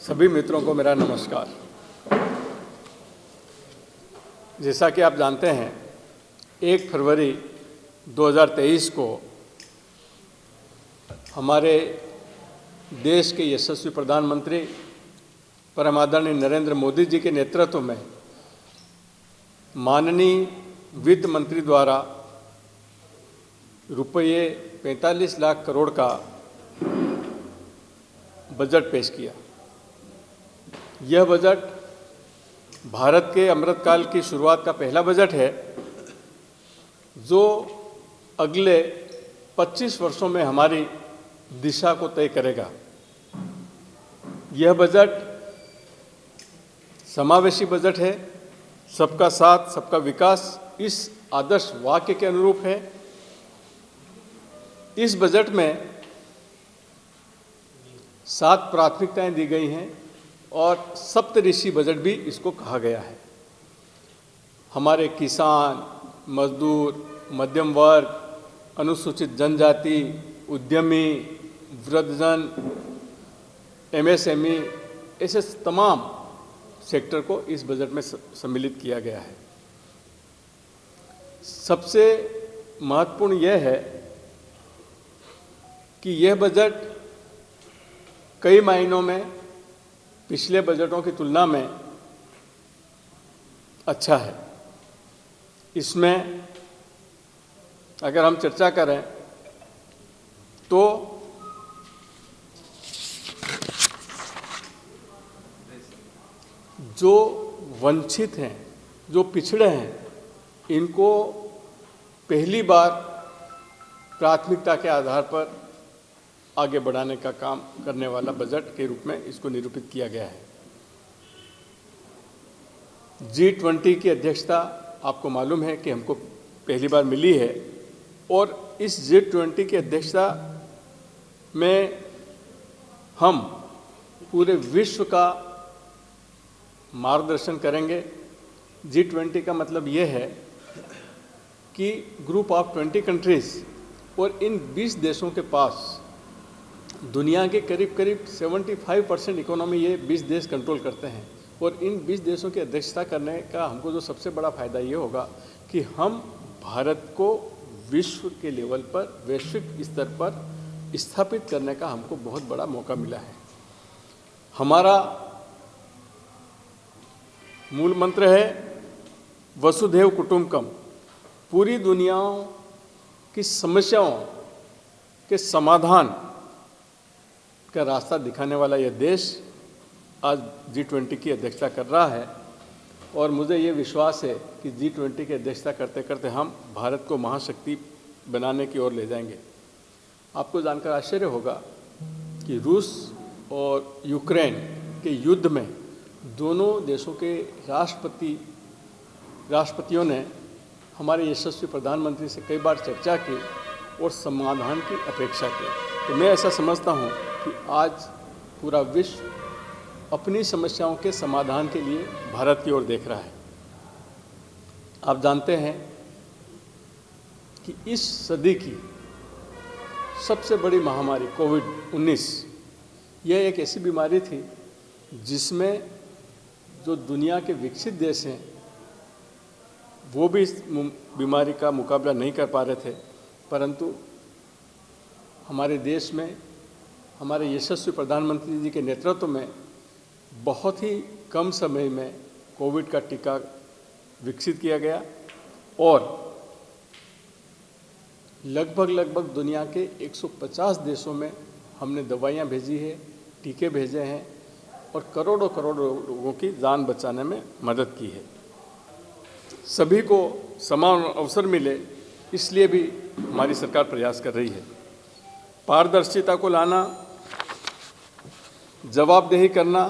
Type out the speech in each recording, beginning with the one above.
सभी मित्रों को मेरा नमस्कार। जैसा कि आप जानते हैं 1 फरवरी 2023 को हमारे देश के यशस्वी प्रधानमंत्री परम आदरणीय नरेंद्र मोदी जी के नेतृत्व में माननीय वित्त मंत्री द्वारा रुपये 45 लाख करोड़ का बजट पेश किया। यह बजट भारत के अमृतकाल की शुरुआत का पहला बजट है जो अगले 25 वर्षों में हमारी दिशा को तय करेगा। यह बजट समावेशी बजट है। सबका साथ सबका विकास इस आदर्श वाक्य के अनुरूप है। इस बजट में 7 प्राथमिकताएं दी गई हैं और सप्तऋषि बजट भी इसको कहा गया है। हमारे किसान, मजदूर, मध्यम वर्ग, अनुसूचित जनजाति, उद्यमी, वृद्धजन, एमएसएमई, ऐसे तमाम सेक्टर को इस बजट में सम्मिलित किया गया है। सबसे महत्वपूर्ण यह है कि यह बजट कई मायनों में पिछले बजटों की तुलना में अच्छा है। इसमें अगर हम चर्चा करें तो जो वंचित हैं, जो पिछड़े हैं, इनको पहली बार प्राथमिकता के आधार पर आगे बढ़ाने का काम करने वाला बजट के रूप में इसको निरूपित किया गया है। G20 की अध्यक्षता आपको मालूम है कि हमको पहली बार मिली है और इस G20 की अध्यक्षता में हम पूरे विश्व का मार्गदर्शन करेंगे। G20 का मतलब ये है कि ग्रुप ऑफ 20 कंट्रीज़ और इन 20 देशों के पास दुनिया के करीब 75% इकोनॉमी ये 20 देश कंट्रोल करते हैं और इन 20 देशों की अध्यक्षता करने का हमको जो सबसे बड़ा फायदा ये होगा कि हम भारत को विश्व के लेवल पर, वैश्विक स्तर पर स्थापित करने का हमको बहुत बड़ा मौका मिला है। हमारा मूल मंत्र है वसुधैव कुटुंबकम। पूरी दुनिया की समस्याओं के समाधान का रास्ता दिखाने वाला यह देश आज G20 की अध्यक्षता कर रहा है और मुझे ये विश्वास है कि G20 की अध्यक्षता करते करते हम भारत को महाशक्ति बनाने की ओर ले जाएंगे। आपको जानकर आश्चर्य होगा कि रूस और यूक्रेन के युद्ध में दोनों देशों के राष्ट्रपतियों ने हमारे यशस्वी प्रधानमंत्री से कई बार चर्चा की और समाधान की अपेक्षा की। तो मैं ऐसा समझता हूँ कि आज पूरा विश्व अपनी समस्याओं के समाधान के लिए भारत की ओर देख रहा है। आप जानते हैं कि इस सदी की सबसे बड़ी महामारी कोविड-19 यह एक ऐसी बीमारी थी जिसमें जो दुनिया के विकसित देश हैं वो भी इस बीमारी का मुकाबला नहीं कर पा रहे थे, परंतु हमारे देश में हमारे यशस्वी प्रधानमंत्री जी के नेतृत्व में बहुत ही कम समय में कोविड का टीका विकसित किया गया और लगभग दुनिया के 150 देशों में हमने दवाइयाँ भेजी है, टीके भेजे हैं और करोड़ों लोगों की जान बचाने में मदद की है। सभी को समान अवसर मिले इसलिए भी हमारी सरकार प्रयास कर रही है। पारदर्शिता को लाना, जवाबदेही करना,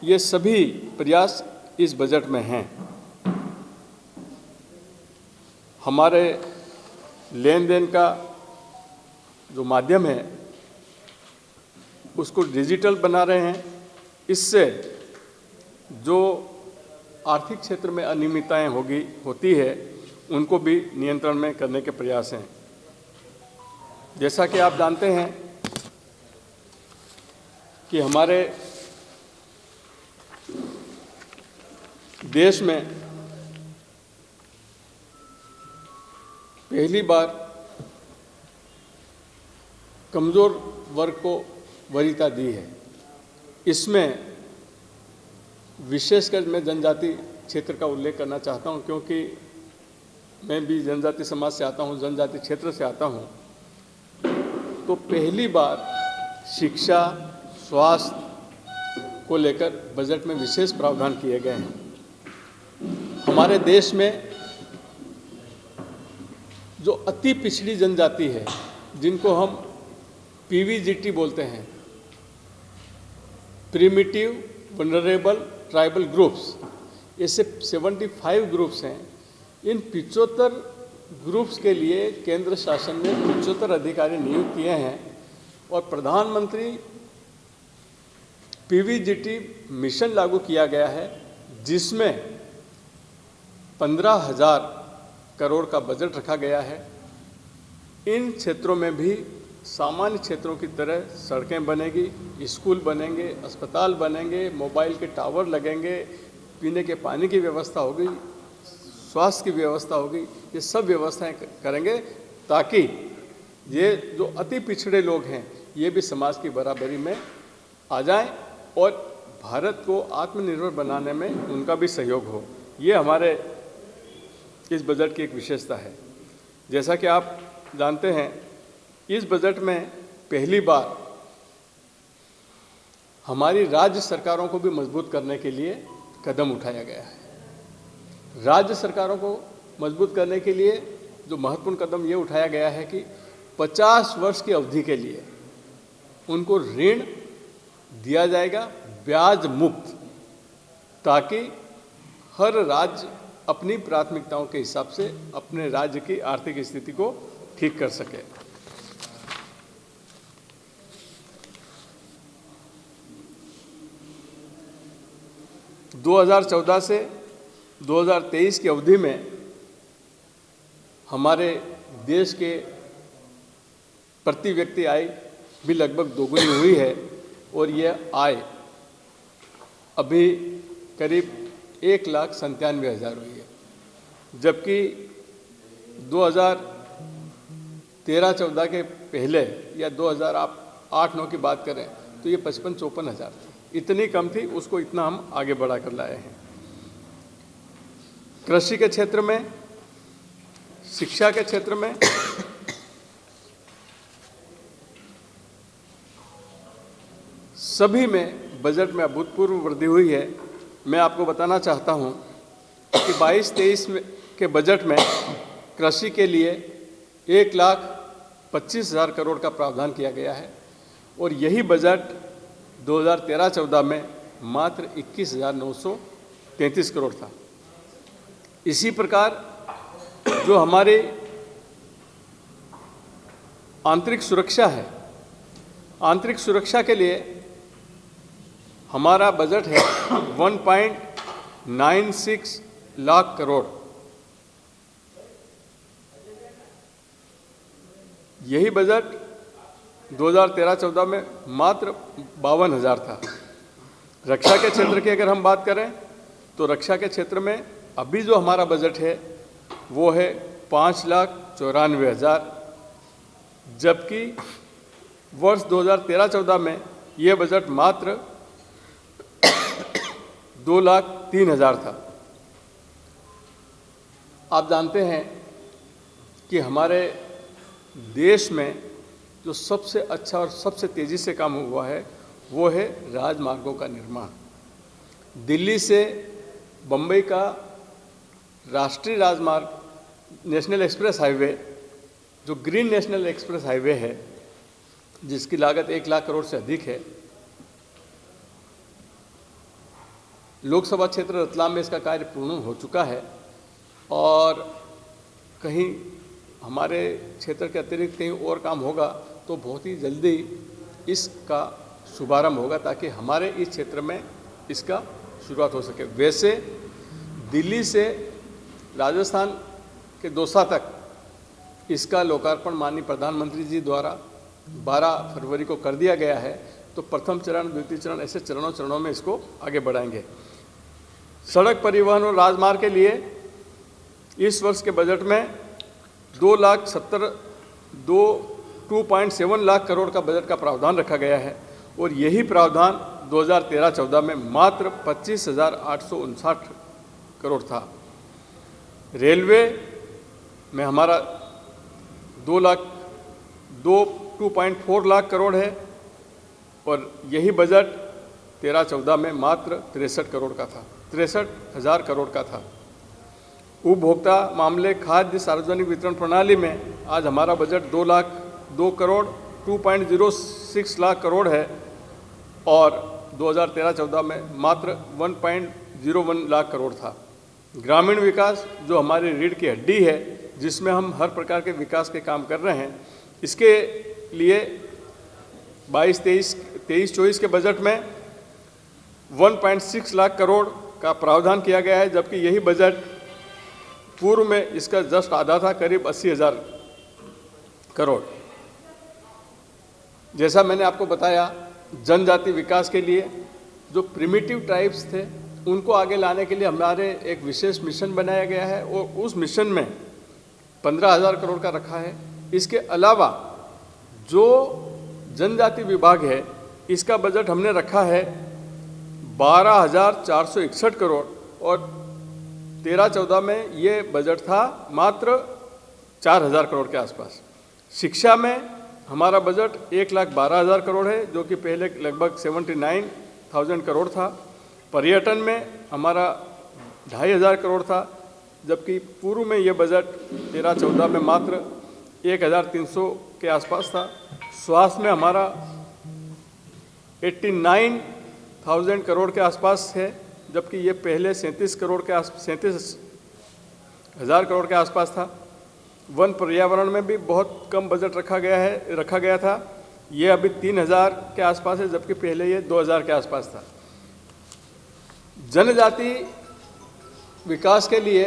ये सभी प्रयास इस बजट में हैं। हमारे लेन देन का जो माध्यम है उसको डिजिटल बना रहे हैं। इससे जो आर्थिक क्षेत्र में अनियमितताएं होती है उनको भी नियंत्रण में करने के प्रयास हैं। जैसा कि आप जानते हैं कि हमारे देश में पहली बार कमज़ोर वर्ग को वरीयता दी है। इसमें विशेषकर मैं जनजाति क्षेत्र का उल्लेख करना चाहता हूं, क्योंकि मैं भी जनजाति समाज से आता हूं, जनजाति क्षेत्र से आता हूं। तो पहली बार शिक्षा, स्वास्थ्य को लेकर बजट में विशेष प्रावधान किए गए हैं। हमारे देश में जो अति पिछड़ी जनजाति है, जिनको हम पीवीजीटी बोलते हैं, प्रिमिटिव वनरेबल ट्राइबल ग्रुप्स, ऐसे 75 ग्रुप्स हैं। इन 75 ग्रुप्स के लिए केंद्र शासन ने 75 अधिकारी नियुक्त किए हैं और प्रधानमंत्री पीवीजीटी मिशन लागू किया गया है, जिसमें 15,000 करोड़ का बजट रखा गया है। इन क्षेत्रों में भी सामान्य क्षेत्रों की तरह सड़कें बनेगी, स्कूल बनेंगे, अस्पताल बनेंगे, मोबाइल के टावर लगेंगे, पीने के पानी की व्यवस्था होगी, स्वास्थ्य की व्यवस्था होगी। ये सब व्यवस्थाएं करेंगे ताकि ये जो अति पिछड़े लोग हैं ये भी समाज की बराबरी में आ जाएं और भारत को आत्मनिर्भर बनाने में उनका भी सहयोग हो। ये हमारे इस बजट की एक विशेषता है। जैसा कि आप जानते हैं, इस बजट में पहली बार हमारी राज्य सरकारों को भी मजबूत करने के लिए कदम उठाया गया है। राज्य सरकारों को मजबूत करने के लिए जो महत्वपूर्ण कदम ये उठाया गया है कि 50 वर्ष की अवधि के लिए उनको ऋण दिया जाएगा ब्याज मुक्त, ताकि हर राज्य अपनी प्राथमिकताओं के हिसाब से अपने राज्य की आर्थिक स्थिति को ठीक कर सके। – 2014 से 2023 की अवधि में हमारे देश के प्रति व्यक्ति आय भी लगभग दोगुनी हुई है और यह आय अभी करीब 1,97,000 हुई है, जबकि 2013-14 के पहले या 2008-9 की बात करें तो ये 55-54 थी। इतनी कम थी, उसको इतना हम आगे बढ़ा कर लाए हैं। कृषि के क्षेत्र में, शिक्षा के क्षेत्र में सभी में बजट में अभूतपूर्व वृद्धि हुई है। मैं आपको बताना चाहता हूं कि 22-23 के बजट में कृषि के लिए 1,25,000 करोड़ का प्रावधान किया गया है और यही बजट 2013-14 में मात्र 21,933 करोड़ था। इसी प्रकार जो हमारी आंतरिक सुरक्षा है, आंतरिक सुरक्षा के लिए हमारा बजट है 1.96 लाख करोड़। यही बजट 2013-14 में मात्र 52,000 था। रक्षा के क्षेत्र की अगर हम बात करें तो रक्षा के क्षेत्र में अभी जो हमारा बजट है वो है 5,94,000, जबकि वर्ष 2013-14 में यह बजट मात्र 2,03,000 था। आप जानते हैं कि हमारे देश में जो सबसे अच्छा और सबसे तेज़ी से काम हुआ है वो है राजमार्गों का निर्माण। दिल्ली से बम्बई का राष्ट्रीय राजमार्ग, नेशनल एक्सप्रेस हाईवे, जो ग्रीन नेशनल एक्सप्रेस हाईवे है, जिसकी लागत 1 लाख करोड़ से अधिक है, लोकसभा क्षेत्र रतलाम में इसका कार्य पूर्ण हो चुका है और कहीं हमारे क्षेत्र के अतिरिक्त कहीं और काम होगा तो बहुत ही जल्दी इसका शुभारंभ होगा, ताकि हमारे इस क्षेत्र में इसका शुरुआत हो सके। वैसे दिल्ली से राजस्थान के दौसा तक इसका लोकार्पण माननीय प्रधानमंत्री जी द्वारा 12 फरवरी को कर दिया गया है। तो प्रथम चरण, द्वितीय चरण, ऐसे चरणों में इसको आगे बढ़ाएंगे। सड़क परिवहन और राजमार्ग के लिए इस वर्ष के बजट में 2.7 लाख करोड़ का बजट का प्रावधान रखा गया है और यही प्रावधान 2013-14 में मात्र 25,859 करोड़ था। रेलवे में हमारा 2.4 लाख करोड़ है और यही बजट 13-14 में मात्र 63,000 करोड़ का था। उपभोक्ता मामले खाद्य सार्वजनिक वितरण प्रणाली में आज हमारा बजट 2.06 लाख करोड़ है और 2013-14 में मात्र 1.01 लाख करोड़ था। ग्रामीण विकास जो हमारी रीढ़ की हड्डी है, जिसमें हम हर प्रकार के विकास के काम कर रहे हैं, इसके लिए 22-23 के बजट में 1.6 लाख करोड़ का प्रावधान किया गया है, जबकि यही बजट पूर्व में इसका जस्ट आधा था, करीब 80,000 करोड़। जैसा मैंने आपको बताया, जनजाति विकास के लिए जो प्रिमिटिव ट्राइब्स थे उनको आगे लाने के लिए हमारे एक विशेष मिशन बनाया गया है और उस मिशन में 15,000 करोड़ का रखा है। इसके अलावा जो जनजाति विभाग है, इसका बजट हमने रखा है 12,461 करोड़ और 13-14 में ये बजट था मात्र 4,000 करोड़ के आसपास। शिक्षा में हमारा बजट 1,12,000 करोड़ है, जो कि पहले लगभग 79,000 करोड़ था। पर्यटन में हमारा 2,500 करोड़ था, जबकि पूर्व में ये बजट 13-14 में मात्र 1,300 के आसपास था। स्वास्थ्य में हमारा 89,000 करोड़ के आसपास है, जबकि ये पहले 37,000 करोड़ के आसपास था। वन पर्यावरण में भी बहुत कम बजट रखा गया था। ये अभी 3,000 के आसपास है, जबकि पहले ये 2,000 के आसपास था। जनजाति विकास के लिए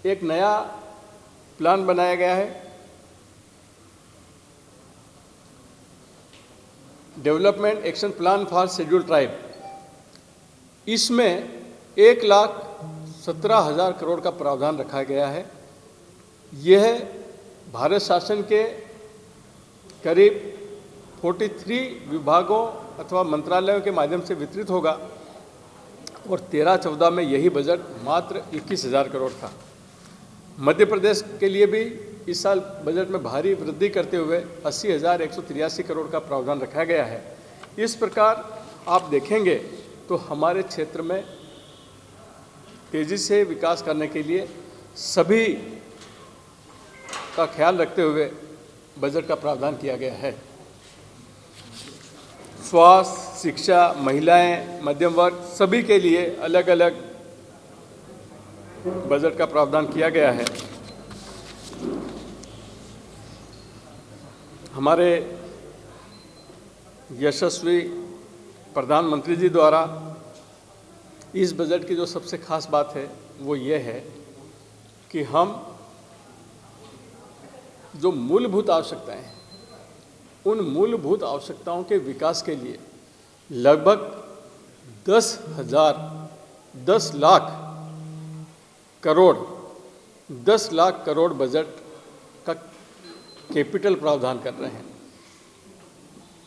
एक नया प्लान बनाया गया है, development action plan for scheduled tribe. इसमें 1,17,000 करोड़ का प्रावधान रखा गया है। यह भारत शासन के करीब 43 विभागों अथवा मंत्रालयों के माध्यम से वितरित होगा और 13-14 में यही बजट मात्र 21,000 करोड़ था। मध्य प्रदेश के लिए भी इस साल बजट में भारी वृद्धि करते हुए 80,183 करोड़ का प्रावधान रखा गया है। इस प्रकार आप देखेंगे तो हमारे क्षेत्र में तेज़ी से विकास करने के लिए सभी का ख्याल रखते हुए बजट का प्रावधान किया गया है। स्वास्थ्य, शिक्षा, महिलाएं, मध्यम वर्ग सभी के लिए अलग अलग बजट का प्रावधान किया गया है। हमारे यशस्वी प्रधानमंत्री जी द्वारा इस बजट की जो सबसे खास बात है वो ये है कि हम जो मूलभूत आवश्यकताएं हैं, उन मूलभूत आवश्यकताओं के विकास के लिए लगभग 10 लाख करोड़ बजट का कैपिटल प्रावधान कर रहे हैं।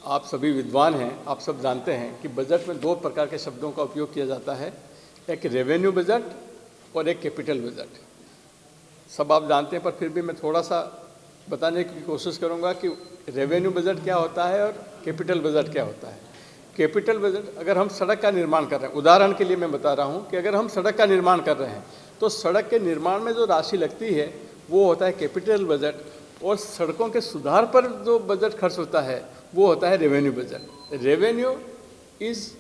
आप सभी विद्वान हैं, आप सब जानते हैं कि बजट में 2 प्रकार के शब्दों का उपयोग किया जाता है, एक रेवेन्यू बजट और एक कैपिटल बजट। सब आप जानते हैं, पर फिर भी मैं थोड़ा सा बताने की कोशिश करूंगा कि रेवेन्यू बजट क्या होता है और कैपिटल बजट क्या होता है। कैपिटल बजट, अगर हम सड़क का निर्माण कर रहे हैं, उदाहरण के लिए मैं बता रहा हूं कि अगर हम सड़क का निर्माण कर रहे हैं तो सड़क के निर्माण में जो राशि लगती है वो होता है कैपिटल बजट, और सड़कों के सुधार पर जो बजट खर्च होता है वो होता है रेवेन्यू बजट। रेवेन्यू इज़,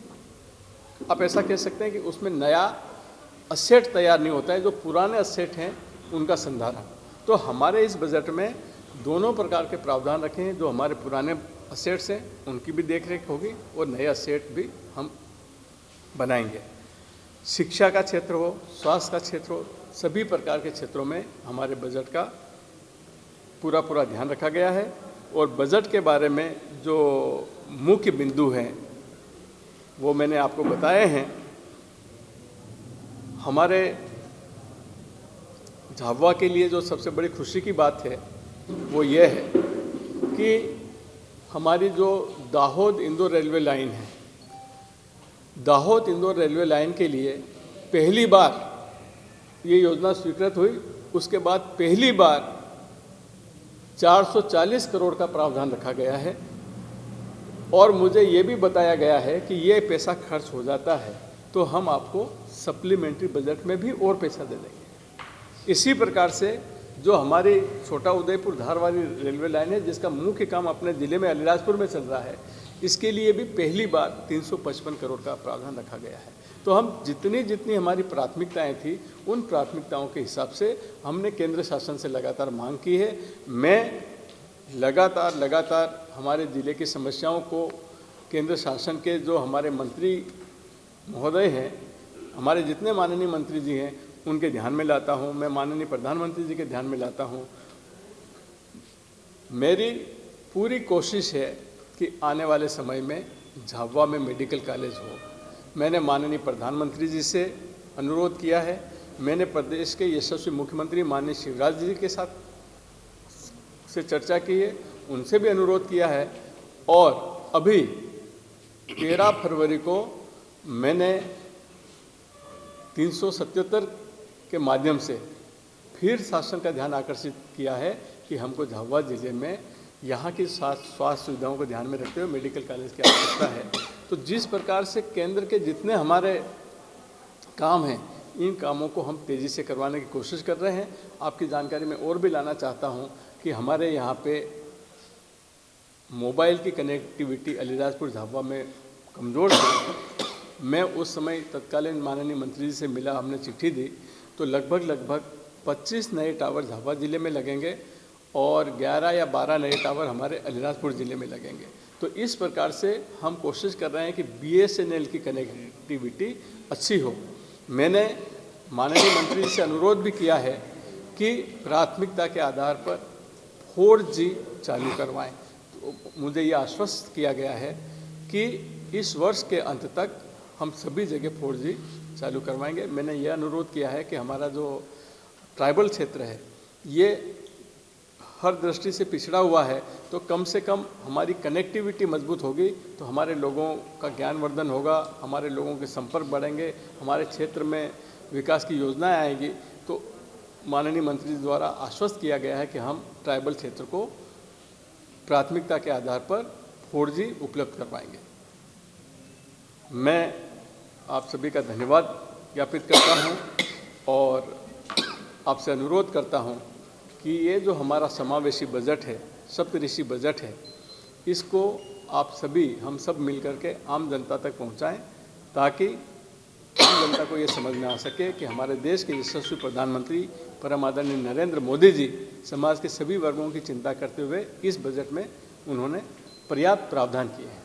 आप ऐसा कह सकते हैं कि उसमें नया असेट तैयार नहीं होता है, जो पुराने असेट हैं उनका संधारण। तो हमारे इस बजट में दोनों प्रकार के प्रावधान रखे हैं। जो हमारे पुराने असेट्स हैं उनकी भी देखरेख होगी और नए असेट भी हम बनाएंगे। शिक्षा का क्षेत्र हो, स्वास्थ्य का क्षेत्र हो, सभी प्रकार के क्षेत्रों में हमारे बजट का पूरा ध्यान रखा गया है। और बजट के बारे में जो मुख्य बिंदु हैं वो मैंने आपको बताए हैं। हमारे झाबुआ के लिए जो सबसे बड़ी खुशी की बात है वो ये है कि हमारी जो दाहोद इंदौर रेलवे लाइन है, दाहोद इंदौर रेलवे लाइन के लिए पहली बार ये योजना स्वीकृत हुई। उसके बाद पहली बार 440 करोड़ का प्रावधान रखा गया है और मुझे ये भी बताया गया है कि ये पैसा खर्च हो जाता है तो हम आपको सप्लीमेंट्री बजट में भी और पैसा दे देंगे। इसी प्रकार से जो हमारी छोटा उदयपुर धार वाली रेलवे लाइन है, जिसका मुख्य काम अपने ज़िले में अलीराजपुर में चल रहा है, इसके लिए भी पहली बार 355 करोड़ का प्रावधान रखा गया है। तो हम जितनी हमारी प्राथमिकताएं थी, उन प्राथमिकताओं के हिसाब से हमने केंद्र शासन से लगातार मांग की है। मैं लगातार हमारे ज़िले की समस्याओं को केंद्र शासन के जो हमारे मंत्री महोदय हैं, हमारे जितने माननीय मंत्री जी हैं, उनके ध्यान में लाता हूं। मैं माननीय प्रधानमंत्री जी के ध्यान में लाता हूं। मेरी पूरी कोशिश है कि आने वाले समय में झाबुआ में मेडिकल कॉलेज हो। मैंने माननीय प्रधानमंत्री जी से अनुरोध किया है। मैंने प्रदेश के यशस्वी मुख्यमंत्री माननीय शिवराज जी के साथ से चर्चा की है, उनसे भी अनुरोध किया है और अभी 13 फरवरी को मैंने 377 के माध्यम से फिर शासन का ध्यान आकर्षित किया है कि हमको झाबुआ जिले में यहाँ की स्वास्थ्य सुविधाओं को ध्यान में रखते हुए मेडिकल कॉलेज की आवश्यकता है। तो जिस प्रकार से केंद्र के जितने हमारे काम हैं, इन कामों को हम तेज़ी से करवाने की कोशिश कर रहे हैं। आपकी जानकारी में और भी लाना चाहता हूँ कि हमारे यहाँ पे मोबाइल की कनेक्टिविटी अलीराजपुर झाबुआ में कमज़ोर थी। मैं उस समय तत्कालीन माननीय मंत्री जी से मिला, हमने चिट्ठी दी, तो लगभग 25 नए टावर झाबुआ ज़िले में लगेंगे और 11 या 12 नए टावर हमारे अलीराजपुर ज़िले में लगेंगे। तो इस प्रकार से हम कोशिश कर रहे हैं कि BSNL की कनेक्टिविटी अच्छी हो। मैंने माननीय मंत्री जी से अनुरोध भी किया है कि प्राथमिकता के आधार पर 4G चालू करवाएं। तो मुझे ये आश्वस्त किया गया है कि इस वर्ष के अंत तक हम सभी जगह 4G चालू करवाएंगे। मैंने ये अनुरोध किया है कि हमारा जो ट्राइबल क्षेत्र है, ये हर दृष्टि से पिछड़ा हुआ है, तो कम से कम हमारी कनेक्टिविटी मजबूत होगी तो हमारे लोगों का ज्ञानवर्धन होगा, हमारे लोगों के संपर्क बढ़ेंगे, हमारे क्षेत्र में विकास की योजनाएं आएंगी। तो माननीय मंत्री जी द्वारा आश्वस्त किया गया है कि हम ट्राइबल क्षेत्र को प्राथमिकता के आधार पर 4G उपलब्ध करवाएंगे। मैं आप सभी का धन्यवाद ज्ञापित करता हूं और आपसे अनुरोध करता हूं कि ये जो हमारा समावेशी बजट है, सप्तऋषि बजट है, इसको आप सभी, हम सब मिलकर के आम जनता तक पहुंचाएं ताकि आम जनता को ये समझ में आ सके कि हमारे देश के यशस्वी प्रधानमंत्री परम आदरणीय नरेंद्र मोदी जी समाज के सभी वर्गों की चिंता करते हुए इस बजट में उन्होंने पर्याप्त प्रावधान किए हैं।